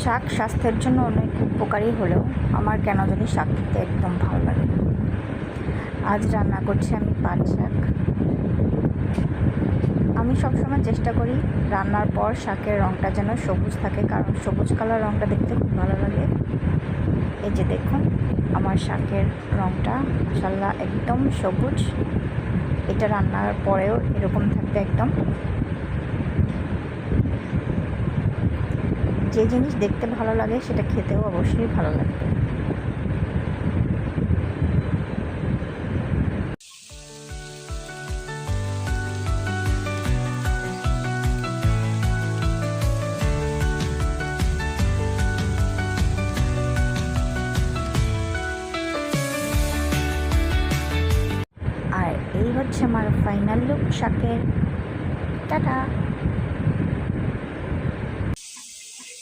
শাক স্বাস্থ্যের জন্য অনেক উপকারী হলেও আমার কেন জানি শাক খেতে একদম ভালো লাগে না। আজ রান্না করছি আমি পাট শাক। আমি সবসময় চেষ্টা করি রান্নার পর শাকের রঙটা যেন সবুজ থাকে, কারণ সবুজ কালার রঙটা দেখতে খুব ভালো লাগে। এই যে দেখুন আমার শাকের রঙটা মাশাআল্লাহ একদম সবুজ। এটা রান্নার পরেও এরকম থাকবে একদম। যে জিনিস দেখতে ভালো লাগে সেটা খেতেও অবশ্যই ভালো লাগবে। আর এই হচ্ছে আমার ফাইনাল লুক শাকের। টাটা।